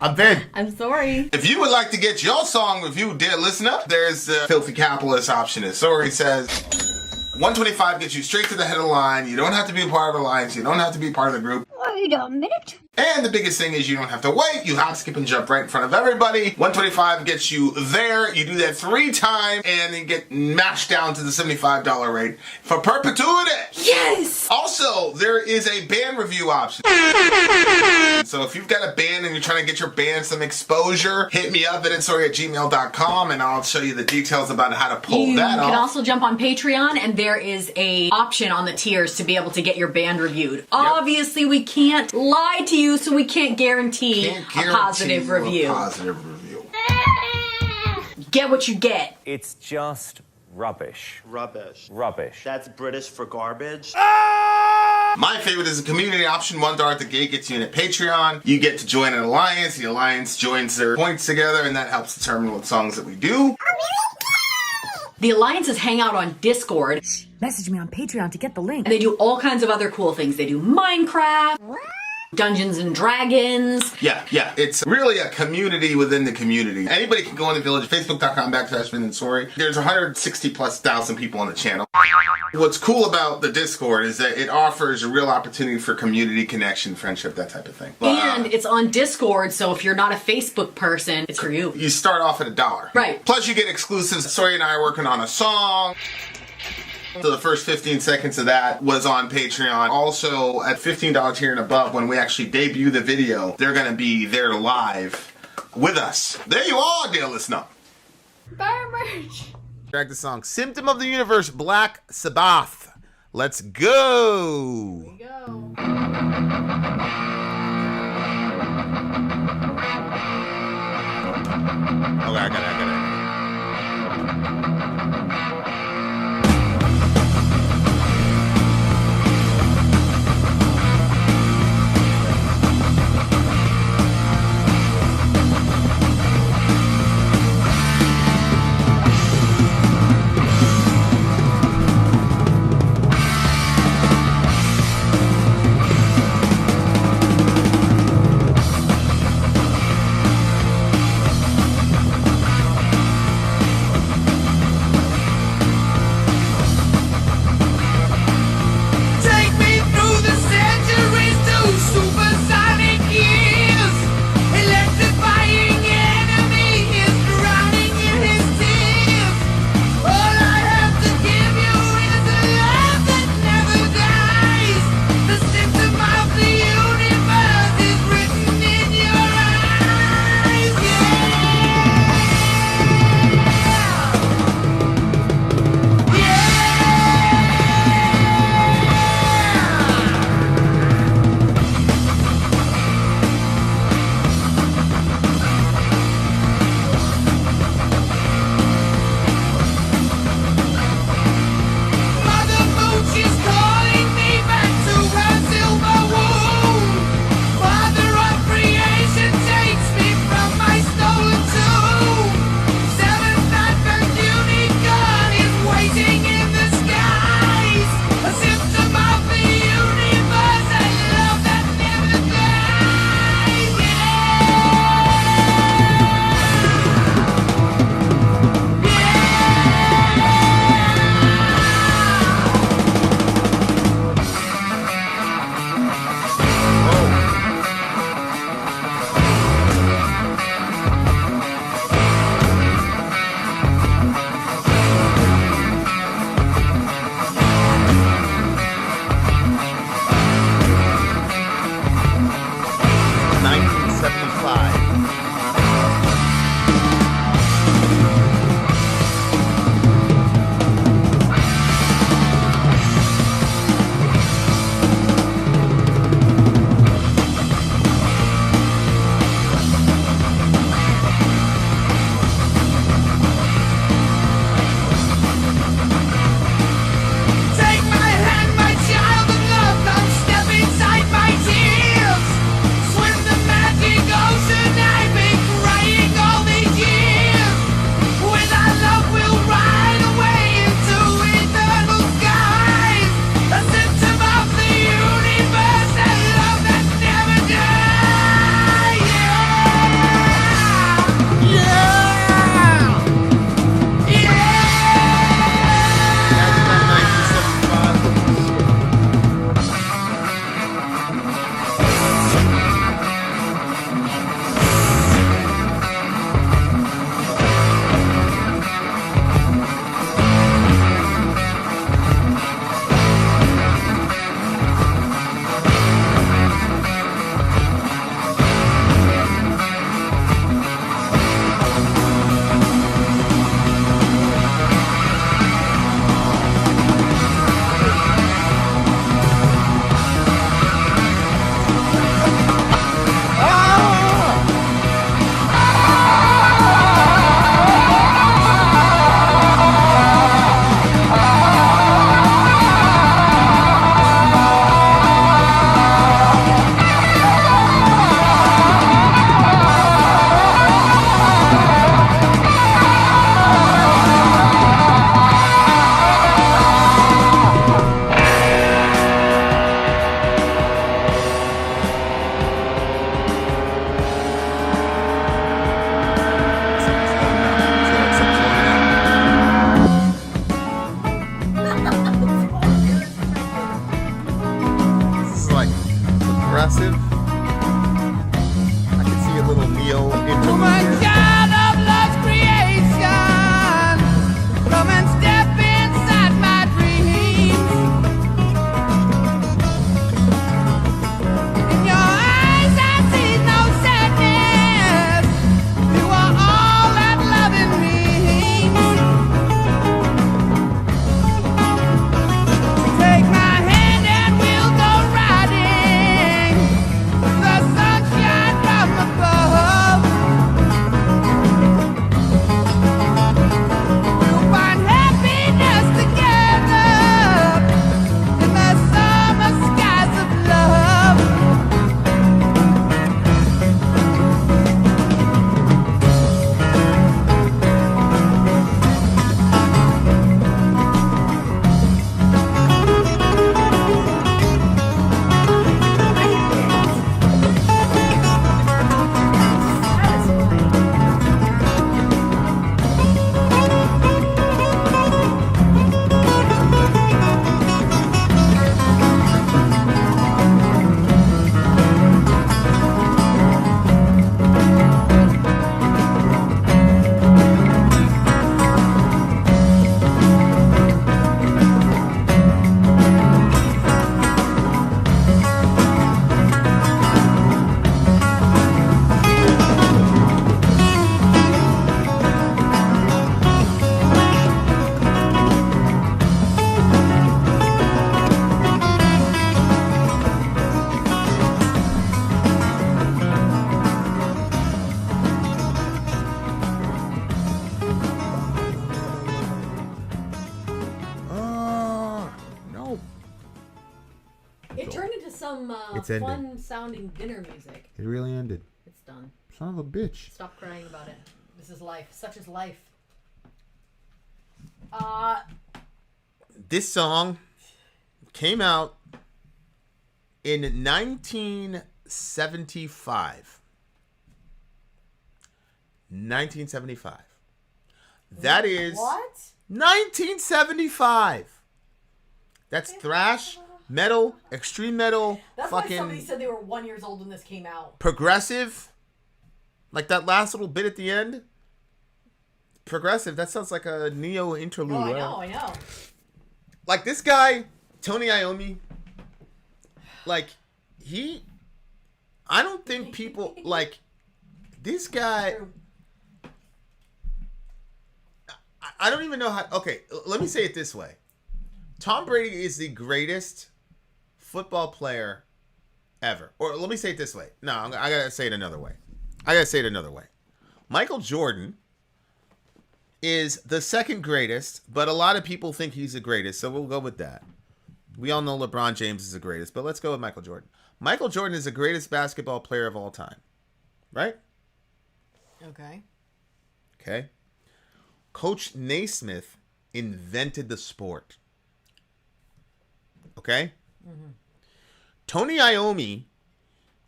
I'm Vin. I'm Sori. If you would like to get your song reviewed, dear listener, there's a filthy capitalist option. As Sori says, 125 gets you straight to the head of the line. You don't have to be a part of the alliance. You don't have to be part of the group. Wait a minute. And the biggest thing is you don't have to wait. You hop, skip, and jump right in front of everybody. 125 gets you there. You do that 3 times, and then get mashed down to the $75 rate for perpetuity. Yes! Also, there is a band review option. So if you've got a band and you're trying to get your band some exposure, hit me up at villageXchange@gmail.com and I'll show you the details about how to pull that off. You can also jump on Patreon, and there is a option on the tiers to be able to get your band reviewed. Obviously, we can't lie to you, so we can't guarantee a positive review. Get what you get. It's just rubbish. Rubbish. Rubbish. That's British for garbage. My favorite is a community option. $1 at the gate gets you in at Patreon. You get to join an alliance. The alliance joins their points together, and that helps determine what songs that we do. The alliances hang out on Discord. Message me on Patreon to get the link. And they do all kinds of other cool things. They do Minecraft, Dungeons and Dragons. Yeah. It's really a community within the community. Anybody can go on the village, facebook.com/Vin and Sori. There's 160,000+ people on the channel. What's cool about the Discord is that it offers a real opportunity for community connection, friendship, that type of thing. And it's on Discord, so if you're not a Facebook person, it's for you. You start off at $1. Right. Plus you get exclusives. Sori and I are working on a song. So the first 15 seconds of that was on Patreon. Also, at $15 tier and above, when we actually debut the video, they're going to be there live with us. There you are, dear listener. Buy merch. Track the song Symptom of the Universe, Black Sabbath. Let's go. Here we go. Okay, I got it. neo interlude. Woman, child of love's creation, come and step inside my dreams. In your eyes I see no sadness. You are all that loving means. Take my hand and we'll go riding the sunshine from above. We'll find happiness together in the summer skies of love. No. It turned into some It's ended. fun-sounding dinner music. It really ended. It's done. Son of a bitch. Stop crying about it. This is life. Such is life. This song came out in 1975. 1975. That is What? 1975. That's thrash, metal, extreme metal, That's why somebody fucking said they were 1 year old when this came out. progressive. Like that last little bit at the end. Progressive. That sounds like a neo interlude. Oh, I know. Like this guy, Tony Iommi. Like I don't think people like this guy. I don't even know how. Okay, let me say it this way. Tom Brady is the greatest football player ever. Or let me say it this way. No, I gotta say it another way. Michael Jordan is the second greatest, but a lot of people think he's the greatest, so we'll go with that. We all know LeBron James is the greatest, but let's go with Michael Jordan. Michael Jordan is the greatest basketball player of all time. Right? Okay. Okay. Coach Naismith invented the sport. Okay? Mm-hmm. Tony Iommi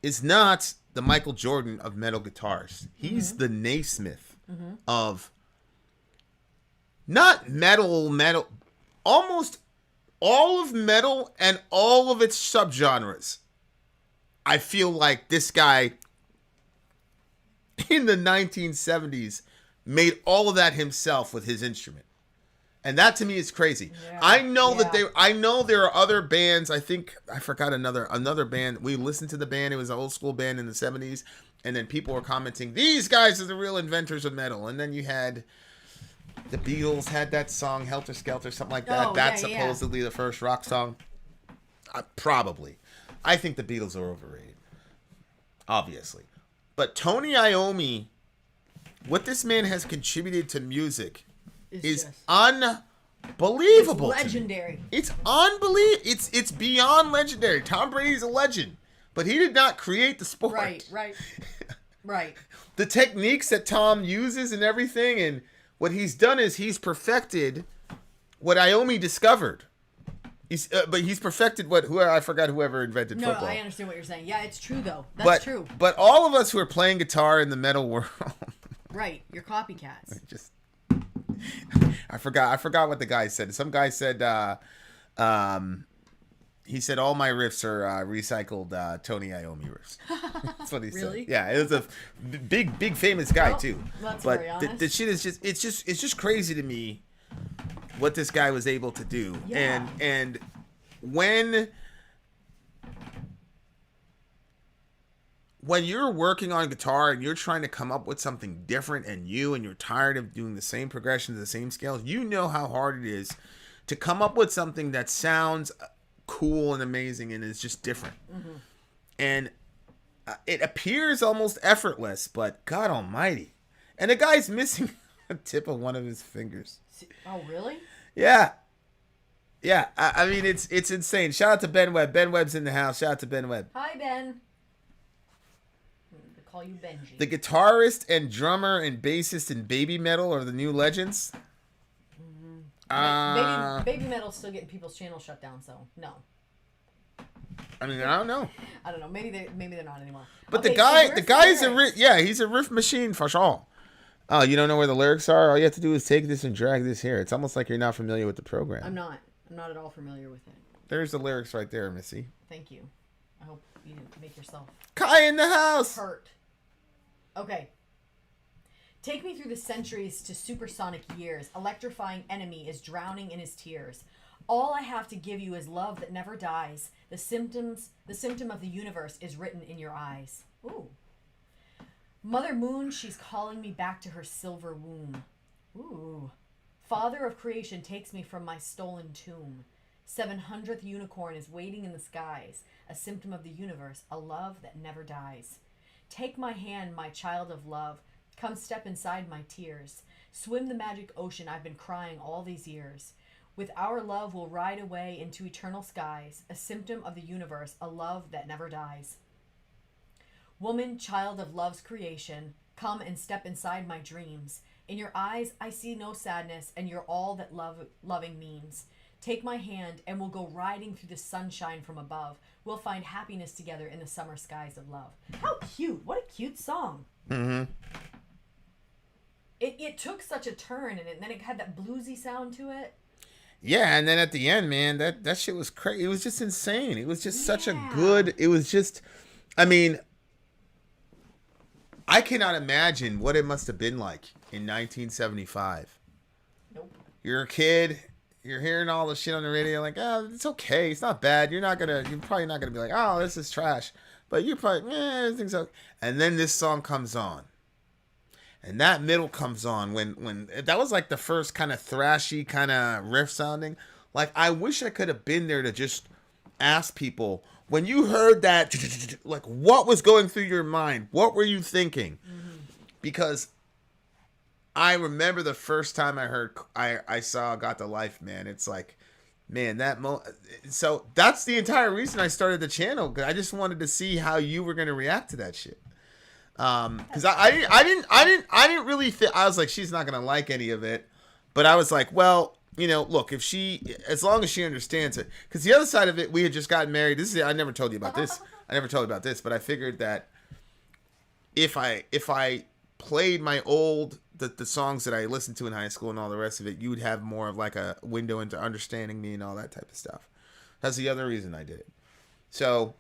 is not the Michael Jordan of metal guitars. He's the Naismith of not metal, almost all of metal and all of its subgenres. I feel like this guy in the 1970s made all of that himself with his instrument. And that to me is crazy. Yeah. I know there are other bands. I think I forgot another band. We listened to the band. It was an old school band in the 70s. And then people were commenting, these guys are the real inventors of metal. And then you had the Beatles had that song, Helter Skelter, something like that. That's supposedly the first rock song. Probably. I think the Beatles are overrated. Obviously. But Tony Iommi, what this man has contributed to music is unbelievable. It's legendary. It's unbelievable. It's beyond legendary. Tom Brady's a legend, but he did not create the sport. Right. The techniques that Tom uses and everything, and what he's done is he's perfected what Iommi discovered. He's perfected whoever invented football. No, I understand what you're saying. Yeah, it's true though. That's true. But all of us who are playing guitar in the metal world, right? You're copycats. Just. I forgot what the guy said. Some guy said He said all my riffs are recycled Tony Iommi riffs. That's what he Really? said. Yeah, it was a big famous guy too. That's but very honest. the shit is it's just crazy to me what this guy was able to do. Yeah. And when you're working on guitar and you're trying to come up with something different and you're tired of doing the same progressions, the same scales, you know how hard it is to come up with something that sounds cool and amazing and is just different. Mm-hmm. And it appears almost effortless, but God almighty. And the guy's missing a tip of one of his fingers. Oh, really? Yeah. Yeah. I mean, it's insane. Shout out to Ben Webb. Ben Webb's in the house. Shout out to Ben Webb. Hi, Ben. Call you Benji. The guitarist and drummer and bassist in Baby Metal are the new legends. Baby Metal's still getting people's channels shut down, so no. I mean, I don't know. I don't know. Maybe they're not anymore. But okay, the guy's he's a riff machine for sure. Oh, you don't know where the lyrics are? All you have to do is take this and drag this here. It's almost like you're not familiar with the program. I'm not at all familiar with it. There's the lyrics right there, Missy. Thank you. I hope you didn't make yourself Kai in the house. hurt. Okay. Take me through the centuries to supersonic years. Electrifying enemy is drowning in his tears. All I have to give you is love that never dies. The symptom of the universe is written in your eyes. Ooh. Mother Moon, she's calling me back to her silver womb. Ooh. Father of creation takes me from my stolen tomb. 700th unicorn is waiting in the skies. A symptom of the universe, a love that never dies. Take my hand, my child of love. Come step inside my tears. Swim the magic ocean I've been crying all these years. With our love we'll ride away into eternal skies. A symptom of the universe, a love that never dies. Woman, child of love's creation, come and step inside my dreams. In your eyes I see no sadness, and you're all that loving means. Take my hand and we'll go riding through the sunshine from above. We'll find happiness together in the summer skies of love. How cute. What a cute song. Mm-hmm. It took such a turn, and then it had that bluesy sound to it. Yeah, and then at the end, man, that shit was crazy. It was just insane. It was just such a good... It was just... I mean, I cannot imagine what it must have been like in 1975. Nope. You're a kid... You're hearing all the shit on the radio, like, oh, it's okay, it's not bad. You're probably not gonna be like, oh, this is trash. But you're probably, everything's okay. And then this song comes on, and that middle comes on when that was like the first kind of thrashy kind of riff sounding. Like, I wish I could have been there to just ask people when you heard that, like, what was going through your mind? What were you thinking? Mm-hmm. Because I remember the first time I saw Got the Life, man. It's like, man, so that's the entire reason I started the channel, because I just wanted to see how you were going to react to that shit. Because I didn't really think, I was like, she's not going to like any of it, but I was like, well, you know, look, as long as she understands it, because the other side of it, we had just gotten married. I never told you about this. But I figured that if I played my old the songs that I listened to in high school and all the rest of it, you would have more of like a window into understanding me and all that type of stuff. That's the other reason I did it. So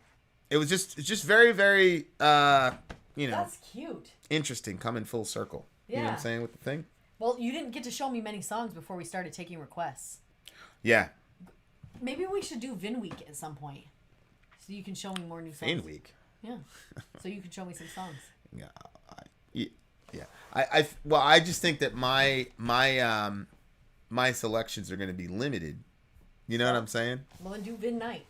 it's just very, very That's cute. Interesting, coming full circle. Yeah. You know what I'm saying with the thing? Well, you didn't get to show me many songs before we started taking requests. Yeah. Maybe we should do Vin Week at some point, so you can show me more new songs. Vin Week. Yeah. So you can show me some songs. Yeah. Yeah. I just think that my selections are going to be limited. You know what I'm saying? Well, then do Vin Night.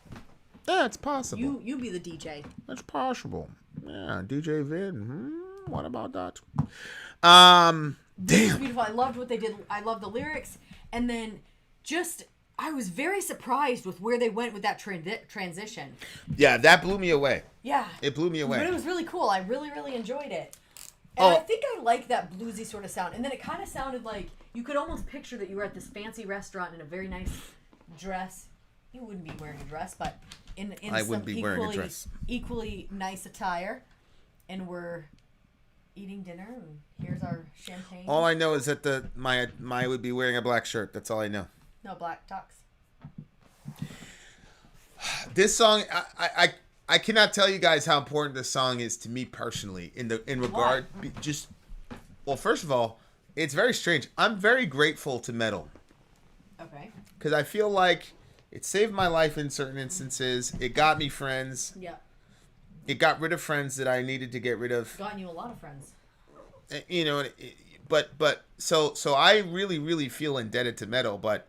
Yeah, it's possible. You be the DJ. That's possible. Yeah, DJ Vin. What about that? Damn. Beautiful. I loved what they did. I love the lyrics, and then I was very surprised with where they went with that transition. Yeah, that blew me away. Yeah, it blew me away. But it was really cool. I really, really enjoyed it. And I think I like that bluesy sort of sound. And then it kind of sounded like you could almost picture that you were at this fancy restaurant in a very nice dress. You wouldn't be wearing a dress, but in I wouldn't be wearing a dress. Equally nice attire. And we're eating dinner, and here's our champagne. All I know is that my would be wearing a black shirt. That's all I know. No black tux. This song, I cannot tell you guys how important this song is to me personally. In regard, well, first of all, it's very strange. I'm very grateful to metal. Okay. Because I feel like it saved my life in certain instances. It got me friends. Yeah. It got rid of friends that I needed to get rid of. Gotten you a lot of friends. You know, but so I really feel indebted to metal. But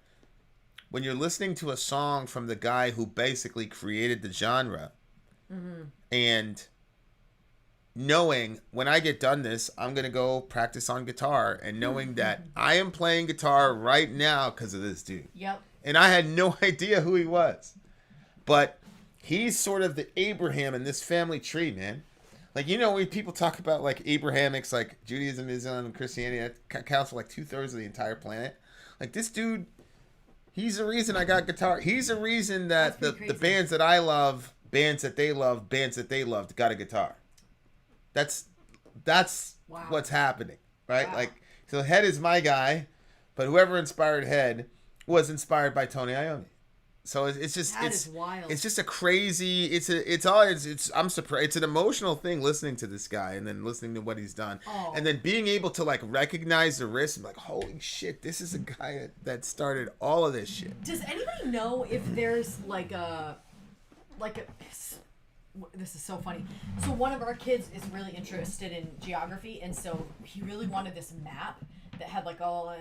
when you're listening to a song from the guy who basically created the genre, and knowing when I get done this, I'm gonna go practice on guitar, and knowing that I am playing guitar right now because of this dude. Yep. And I had no idea who he was, but he's sort of the Abraham in this family tree, man. Like, you know, when people talk about like Abrahamics, like Judaism, Islam, and Christianity, that counts for like 2/3 of the entire planet. Like, this dude, he's the reason I got guitar. He's the reason that the bands that I love, bands that they loved got a guitar. That's wow. what's happening, right? Wow. Like, so Head is my guy, but whoever inspired Head was inspired by Tony Iommi. So it's just that is wild. It's just a crazy. I'm surprised. It's an emotional thing listening to this guy and then listening to what he's done, and then being able to like recognize the risk and like, holy shit, this is a guy that started all of this shit. Does anybody know if there's like a this is so funny. So one of our kids is really interested in geography, and so he really wanted this map that had like all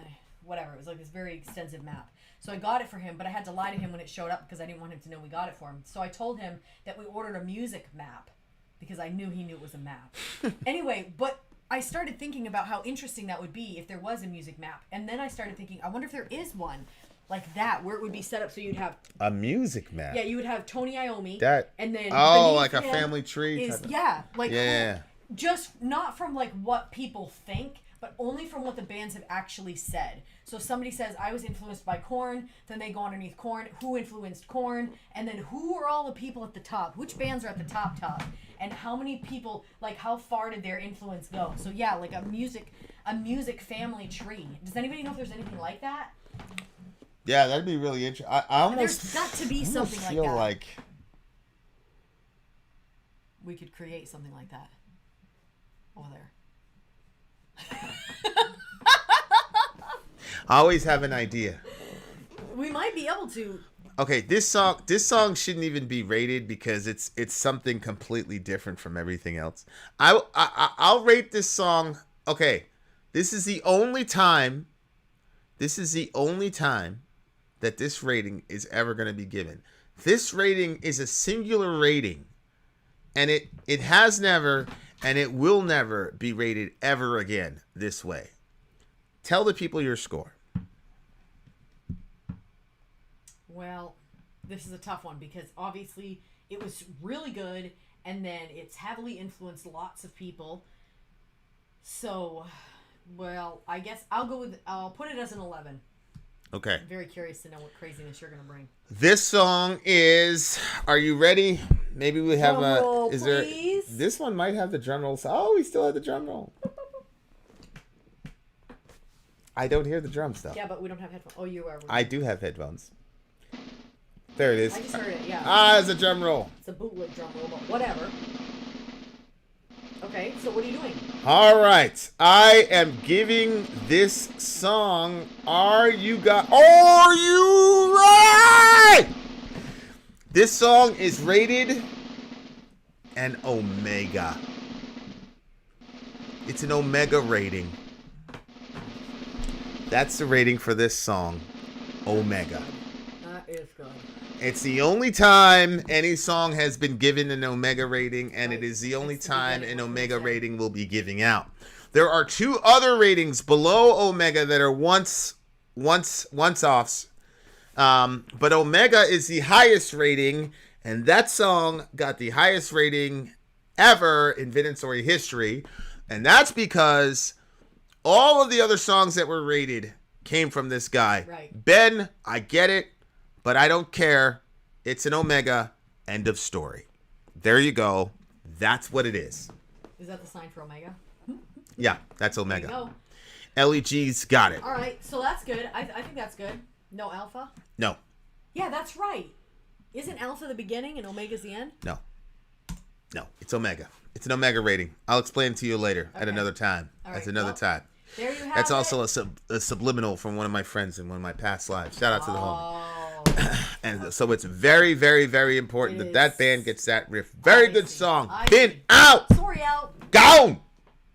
whatever. It was like this very extensive map. So I got it for him, but I had to lie to him when it showed up because I didn't want him to know we got it for him. So I told him that we ordered a music map because I knew he knew it was a map. Anyway, but I started thinking about how interesting that would be if there was a music map. And then I started thinking, I wonder if there is one like that where it would be set up so you'd have a music map. Yeah, you would have Tony Iommi. That and then like a family tree. Is, type of, yeah, like yeah. Just not from like what people think, but only from what the bands have actually said. So if somebody says, I was influenced by Korn, then they go underneath Korn, who influenced Korn, and then who are all the people at the top? Which bands are at the top? And how many people, like how far did their influence go? So yeah, like a music family tree. Does anybody know if there's anything like that? Yeah, that'd be really interesting. I almost there's got to be something like feel that. like we could create something like that over there. I always have an idea. We might be able to. Okay, this song shouldn't even be rated because it's something completely different from everything else. I'll rate this song. Okay, this is the only time that this rating is ever going to be given. This rating is a singular rating, and it has never and it will never be rated ever again this way. Tell the people your score. Well, this is a tough one because obviously it was really good and then it's heavily influenced lots of people. So, well, I guess I'll put it as an 11. Okay. I'm very curious to know what craziness you're going to bring. This song is, are you ready? Maybe we have drum roll, is please. there, this one might have the drum roll. Oh, we still have the drum roll. I don't hear the drums though. Yeah, but we don't have headphones. Oh, you are. I do have headphones. There it is. I just heard it, yeah. Ah, it's a drum roll. It's a bootleg drum roll, but whatever. Okay, so what are you doing? All right. I am giving this song, Are You Right? This song is rated an Omega. It's an Omega rating. That's the rating for this song, Omega. That is good. It's the only time any song has been given an Omega rating, and it is the only time an Omega rating will be giving out. There are two other ratings below Omega that are once-offs, but Omega is the highest rating, and that song got the highest rating ever in Vin and Sori history, and that's because all of the other songs that were rated came from this guy. Right. Ben, I get it. But I don't care. It's an Omega. End of story. There you go. That's what it is. Is that the sign for Omega? Yeah, that's Omega. There you go. LEG's got it. All right, so that's good. I think that's good. No alpha? No. Yeah, that's right. Isn't Alpha the beginning and Omega's the end? No, it's Omega. It's an Omega rating. I'll explain to you later at another time. All At right, another well, time. There you have That's it. also a subliminal from one of my friends in one of my past lives. Shout out to the homie. Oh, And so it's very, very, very important It that is. band gets that riff. Very I good see. song. I Vin see. out. Sorry, out. Gone.